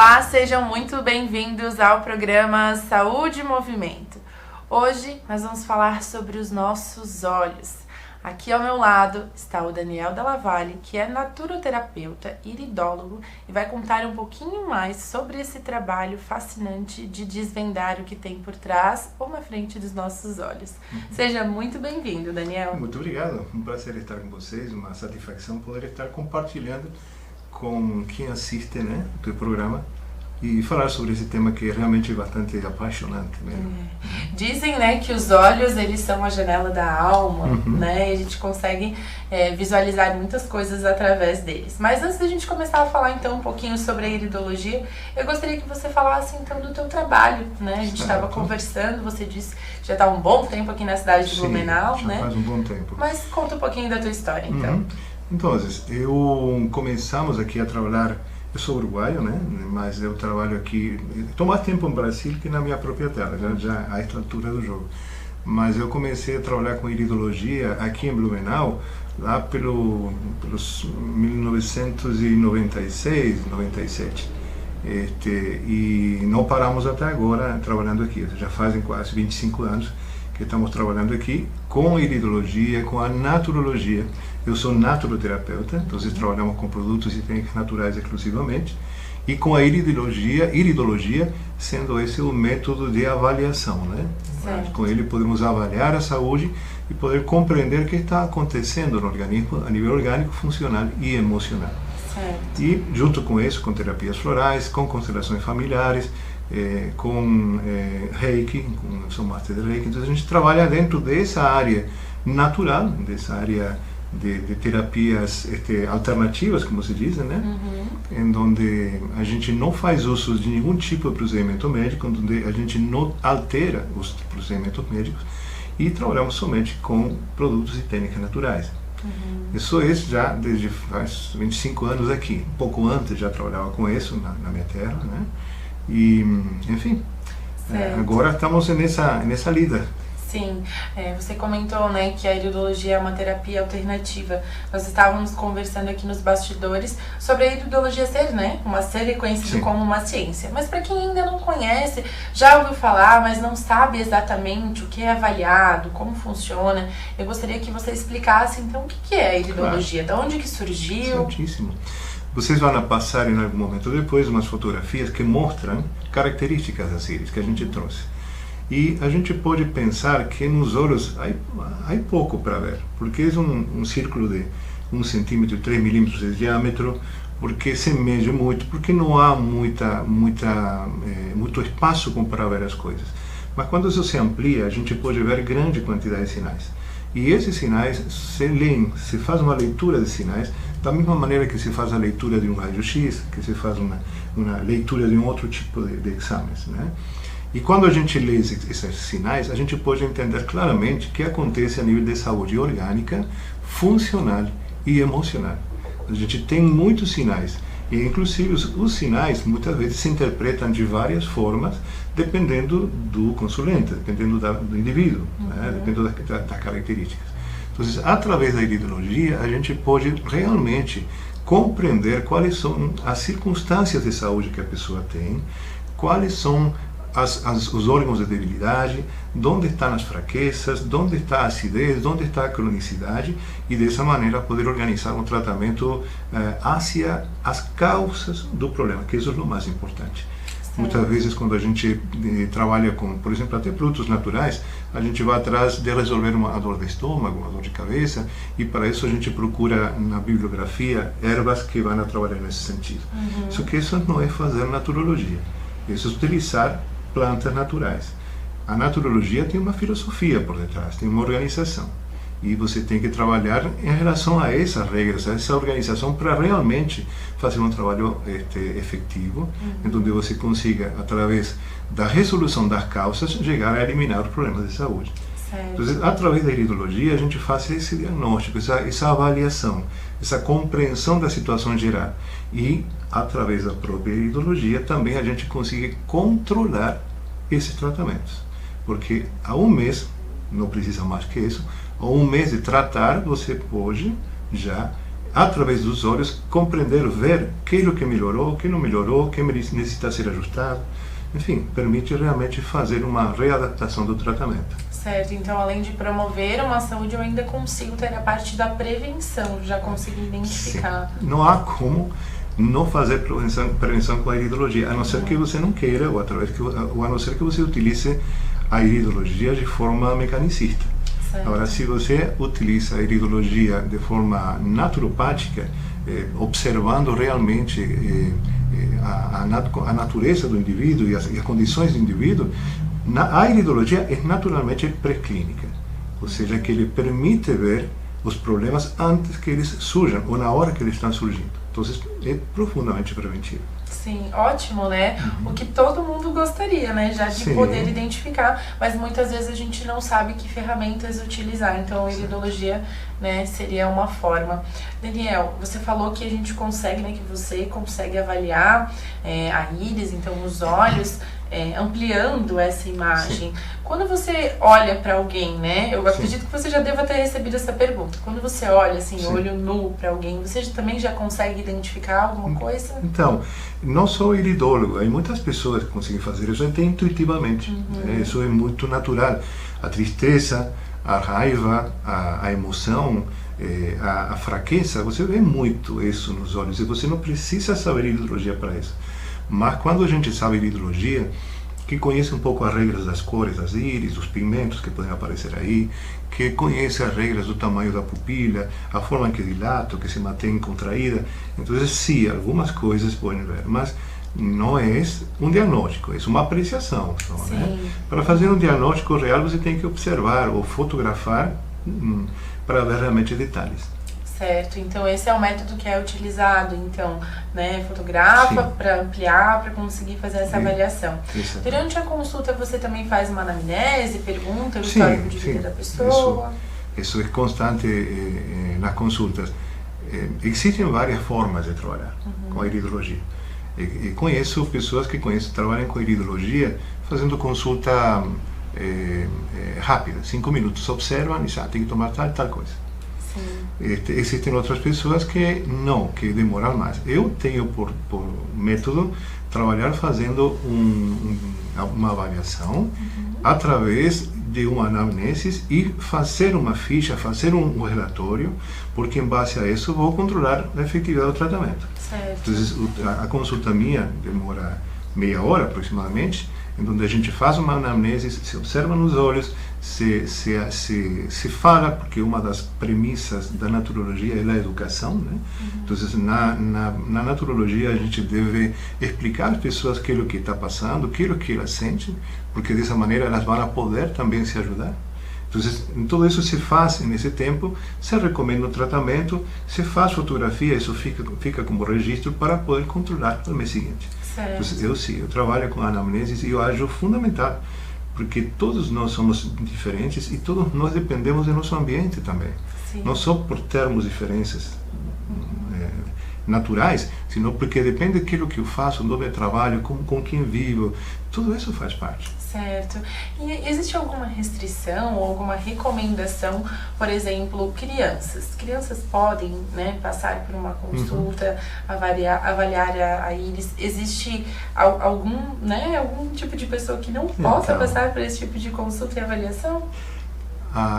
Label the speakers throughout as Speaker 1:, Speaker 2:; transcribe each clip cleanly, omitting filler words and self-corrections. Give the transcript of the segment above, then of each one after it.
Speaker 1: Olá, sejam muito bem-vindos ao programa Saúde e Movimento. Hoje nós vamos falar sobre os nossos olhos. Aqui ao meu lado está o Daniel Della Valle, que é naturoterapeuta, iridólogo, e vai contar um pouquinho mais sobre esse trabalho fascinante de desvendar o que tem por trás ou na frente dos nossos olhos. Seja muito bem-vindo, Daniel.
Speaker 2: Muito obrigado, um prazer estar com vocês, uma satisfação poder estar compartilhando com quem assiste, né, o teu programa e falar sobre esse tema que é realmente bastante apaixonante mesmo.
Speaker 1: Dizem, né, que os olhos, eles são a janela da alma, né, e a gente consegue visualizar muitas coisas através deles. Mas antes da gente começar a falar então um pouquinho sobre a iridologia, eu gostaria que você falasse então do teu trabalho, né, a gente estava conversando, você disse que já está um bom tempo aqui na cidade de Blumenau,
Speaker 2: já
Speaker 1: né?
Speaker 2: Faz um bom tempo.
Speaker 1: Mas conta um pouquinho da tua história então.
Speaker 2: Então, começamos aqui a trabalhar. Eu sou uruguaio, né? Mas eu trabalho aqui. Estou mais tempo no Brasil que na minha própria terra, já a esta altura do jogo. Mas eu comecei a trabalhar com iridologia aqui em Blumenau lá pelos 1996, 97. E não paramos até agora trabalhando aqui. Já fazem quase 25 anos que estamos trabalhando aqui com iridologia, com a naturologia. Eu sou naturoterapeuta, então trabalhamos com produtos e técnicas naturais exclusivamente, e com a iridologia sendo esse o método de avaliação, né? Com ele podemos avaliar a saúde e poder compreender o que está acontecendo no organismo a nível orgânico, funcional e emocional.
Speaker 1: Certo.
Speaker 2: E junto com isso, com terapias florais, com constelações familiares, com Reiki, sou master de Reiki, então a gente trabalha dentro dessa área natural, dessa área de terapias alternativas, como se diz, né? Em onde a gente não faz uso de nenhum tipo de procedimento médico, onde a gente não altera os procedimentos médicos e trabalhamos somente com produtos e técnicas naturais. Isso é já desde faz 25 anos aqui. Um pouco antes já trabalhava com isso na minha terra, né? E, enfim, agora estamos nessa lida.
Speaker 1: Sim, você comentou, né, que a iridologia é uma terapia alternativa. Nós estávamos conversando aqui nos bastidores sobre a iridologia ser, né, ser reconhecido como uma ciência. Mas para quem ainda não conhece, já ouviu falar, mas não sabe exatamente o que é avaliado, como funciona, eu gostaria que você explicasse então o que é a iridologia, de onde que surgiu.
Speaker 2: Certíssimo. Vocês vão passar em algum momento depois umas fotografias que mostram características das íris que a gente trouxe. E a gente pode pensar que nos olhos há pouco para ver, porque é um círculo de 1 centímetro, 3 milímetros de diâmetro, porque se mede muito, porque não há muito espaço para ver as coisas. Mas quando isso se amplia, a gente pode ver grande quantidade de sinais. E esses sinais se leem, se faz uma leitura de sinais, da mesma maneira que se faz a leitura de um raio-x, que se faz uma leitura de um outro tipo de exames, né? E quando a gente lê esses sinais, a gente pode entender claramente o que acontece a nível de saúde orgânica, funcional e emocional. A gente tem muitos sinais, e inclusive os sinais muitas vezes se interpretam de várias formas, dependendo do consulente, dependendo do indivíduo, né? Dependendo das características. Então, através da iridologia, a gente pode realmente compreender quais são as circunstâncias de saúde que a pessoa tem, quais são os órgãos de debilidade, onde estão as fraquezas, onde está a acidez, onde está a cronicidade, e dessa maneira poder organizar um tratamento hacia as causas do problema, que isso é o mais importante. Muitas vezes, quando a gente trabalha com, por exemplo, até produtos naturais, a gente vai atrás de resolver uma dor de estômago, uma dor de cabeça, e para isso a gente procura na bibliografia ervas que vão trabalhar nesse sentido. Só que isso não é fazer naturologia, isso é utilizar plantas naturais. A naturologia tem uma filosofia por detrás, tem uma organização. E você tem que trabalhar em relação a essas regras, a essa organização, para realmente fazer um trabalho efetivo, onde você consiga, através da resolução das causas, chegar a eliminar os problemas de saúde. Então, através da iridologia, a gente faz esse diagnóstico, essa avaliação, essa compreensão da situação geral. E, através da própria iridologia, também a gente consegue controlar esses tratamentos. Porque há um mês, não precisa mais que isso, há um mês de tratar, você pode já através dos olhos, compreender, ver aquilo que melhorou, o que não melhorou, o que necessita ser ajustado. Enfim, permite realmente fazer uma readaptação do tratamento.
Speaker 1: Certo, então além de promover uma saúde, eu ainda consigo ter a parte da prevenção, já consigo identificar.
Speaker 2: Sim. Não há como não fazer prevenção com a iridologia, a não ser que você não queira, ou a não ser que você utilize a iridologia de forma mecanicista.
Speaker 1: Certo.
Speaker 2: Agora, se você utiliza a iridologia de forma naturopática, observando realmente a natureza do indivíduo e as condições do indivíduo, a iridologia é naturalmente pré-clínica, ou seja, que ele permite ver os problemas antes que eles surjam ou na hora que eles estão surgindo. Então, é profundamente preventivo.
Speaker 1: Sim, ótimo, né? O que todo mundo gostaria, né? Já de poder identificar, mas muitas vezes a gente não sabe que ferramentas utilizar. Então, a iridologia, né, seria uma forma. Daniel, você falou que a gente consegue, né, que você consegue avaliar a íris, então os olhos, ampliando essa imagem. Sim. Quando você olha para alguém, né? Eu acredito que você já deva ter recebido essa pergunta. Quando você olha assim, olho nu para alguém, você também já consegue identificar alguma coisa?
Speaker 2: Então, não sou iridólogo. Há muitas pessoas que conseguem fazer isso até intuitivamente. Isso é muito natural. A tristeza, a raiva, a emoção, a fraqueza, você vê muito isso nos olhos. E você não precisa saber iridologia para isso. Mas quando a gente sabe iridologia, que conhece um pouco as regras das cores das íris, os pigmentos que podem aparecer aí, que conhece as regras do tamanho da pupila, a forma que dilata, que se mantém contraída, então sim, algumas coisas podem ver, mas não é um diagnóstico, é uma apreciação só, né? Para fazer um diagnóstico real, você tem que observar ou fotografar para ver realmente detalhes.
Speaker 1: Certo, então esse é o método que é utilizado, então, né, fotografa para ampliar, para conseguir fazer essa avaliação. Durante a consulta você também faz uma anamnese, pergunta o histórico de vida da pessoa?
Speaker 2: Isso é constante nas consultas. Existem várias formas de trabalhar com a iridologia. E conheço pessoas que trabalham com iridologia fazendo consulta rápida, 5 minutos, observam e já tem que tomar tal coisa. Existem outras pessoas que não, que demoram mais. Eu tenho por método trabalhar fazendo uma avaliação através de uma anamnese e fazer uma ficha, fazer um relatório, porque em base a isso vou controlar a efetividade do tratamento.
Speaker 1: Certo.
Speaker 2: Então, a consulta minha demora meia hora aproximadamente, em onde a gente faz uma anamnese, se observa nos olhos, se fala, porque uma das premissas da naturologia é a educação, né? Então, na naturologia a gente deve explicar às pessoas aquilo que está passando, aquilo que elas sentem, porque dessa maneira elas vão poder também se ajudar. Então, tudo isso se faz nesse tempo, se recomenda o tratamento, se faz fotografia, isso fica como registro para poder controlar no mês seguinte. Então, eu trabalho com anamneses e eu acho fundamental, porque todos nós somos diferentes e todos nós dependemos do nosso ambiente também. Não só por termos diferenças naturais, sino porque depende daquilo que eu faço, onde eu trabalho, com quem vivo, tudo isso faz parte.
Speaker 1: Certo. E existe alguma restrição ou alguma recomendação, por exemplo, crianças? Crianças podem, né, passar por uma consulta, avaliar a íris? Existe algum tipo de pessoa que não possa passar por esse tipo de consulta e avaliação?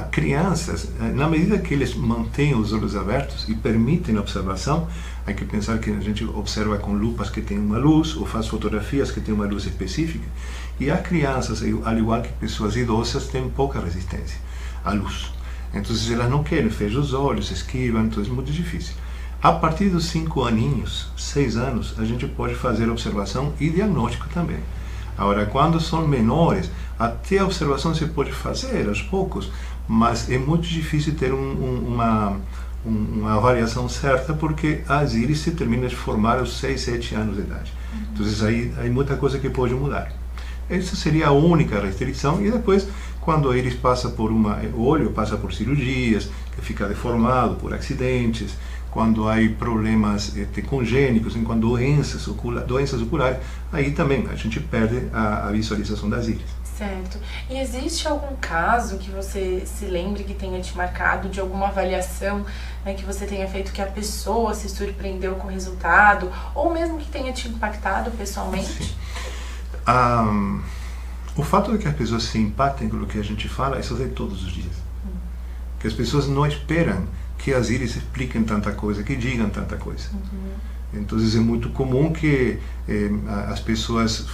Speaker 2: Crianças, na medida que eles mantêm os olhos abertos e permitem a observação, há que pensar que a gente observa com lupas que tem uma luz, ou faz fotografias que tem uma luz específica, e as crianças, ao igual que pessoas idosas, têm pouca resistência à luz. Então, elas não querem, fecham os olhos, esquivam, então é muito difícil. A partir dos 5 aninhos, 6 anos, a gente pode fazer observação e diagnóstico também. Agora, quando são menores, até a observação se pode fazer aos poucos, mas é muito difícil ter uma avaliação certa, porque as íris se terminam de formar aos 6, 7 anos de idade. Então, aí há muita coisa que pode mudar. Essa seria a única restrição, e depois, quando a íris passa por o olho passa por cirurgias, que fica deformado por acidentes, quando há problemas congênicos, quando doenças oculares, aí também a gente perde a visualização das íris.
Speaker 1: Certo. E existe algum caso que você se lembre que tenha te marcado, de alguma avaliação, né, que você tenha feito que a pessoa se surpreendeu com o resultado, ou mesmo que tenha te impactado pessoalmente?
Speaker 2: Sim. O fato de que as pessoas se impactem com o que a gente fala, isso é todos os dias. Que as pessoas não esperam que as íris expliquem tanta coisa, que digam tanta coisa. Então é muito comum que as pessoas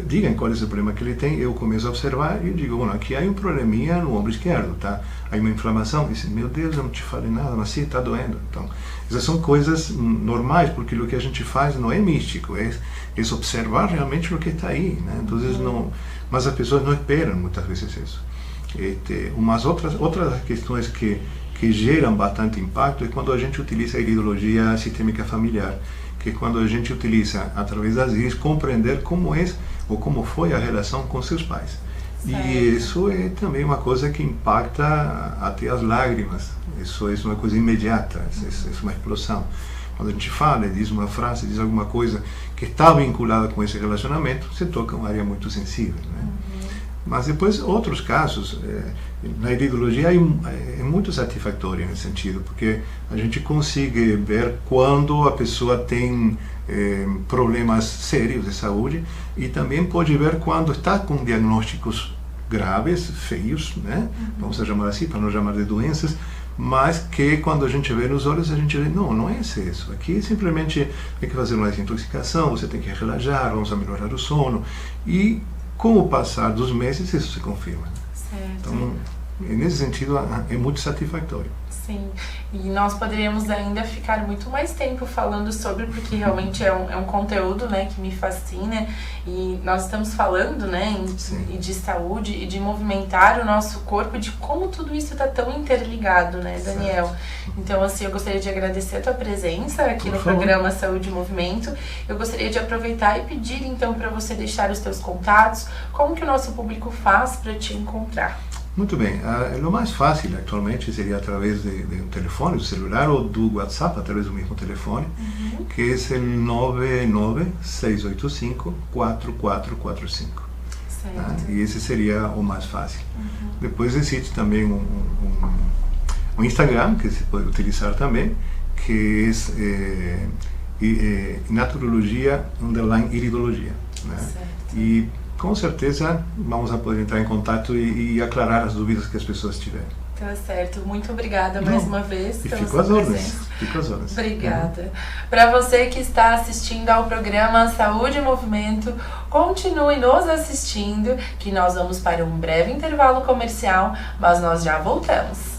Speaker 2: digam qual é o problema que ele tem. Eu começo a observar e digo, bom, aqui há um probleminha no ombro esquerdo, tá? Há uma inflamação. E diz, meu Deus, eu não te falei nada, mas sim, está doendo. Então, essas são coisas normais, porque o que a gente faz não é místico, é observar realmente o que está aí, né? Então, não, mas as pessoas não esperam muitas vezes isso. Umas outras questões que geram bastante impacto é quando a gente utiliza a iridologia sistêmica familiar, que é quando a gente utiliza, através das íris, compreender como é ou como foi a relação com seus pais. Certo. E isso é também uma coisa que impacta até as lágrimas. Isso é uma coisa imediata, isso é uma explosão. Quando a gente fala, diz uma frase, diz alguma coisa que está vinculada com esse relacionamento, você toca uma área muito sensível, né? Mas depois, outros casos, na iridologia é muito satisfatório nesse sentido, porque a gente consegue ver quando a pessoa tem problemas sérios de saúde e também pode ver quando está com diagnósticos graves, feios, né? Vamos chamar assim, para não chamar de doenças, mas que quando a gente vê nos olhos, a gente vê, não é isso. Aqui simplesmente tem que fazer uma desintoxicação, você tem que relaxar, vamos melhorar o sono. E com o passar dos meses, isso se confirma.
Speaker 1: Certo.
Speaker 2: Então, nesse sentido, é muito satisfatório.
Speaker 1: Sim, e nós poderíamos ainda ficar muito mais tempo falando sobre, porque realmente é um conteúdo, né, que me fascina, e nós estamos falando, né, de saúde e de movimentar o nosso corpo, de como tudo isso está tão interligado, né, Daniel? Certo. Então, assim, eu gostaria de agradecer a tua presença aqui no programa Saúde e Movimento. Eu gostaria de aproveitar e pedir, então, para você deixar os teus contatos, como que o nosso público faz para te encontrar.
Speaker 2: Muito bem, o mais fácil atualmente seria através de um telefone, do celular ou do WhatsApp, através do mesmo telefone, que é o 99685-4445. E esse seria o mais fácil. Depois existe também um Instagram, que se pode utilizar também, que é naturologia_iridologia. Né? E com certeza vamos a poder entrar em contato e aclarar as dúvidas que as pessoas tiverem.
Speaker 1: Tá certo. Muito obrigada mais uma vez pela
Speaker 2: sua
Speaker 1: presença.
Speaker 2: Fico às ordens.
Speaker 1: Obrigada. Para você que está assistindo ao programa Saúde e Movimento, continue nos assistindo, que nós vamos para um breve intervalo comercial, mas nós já voltamos.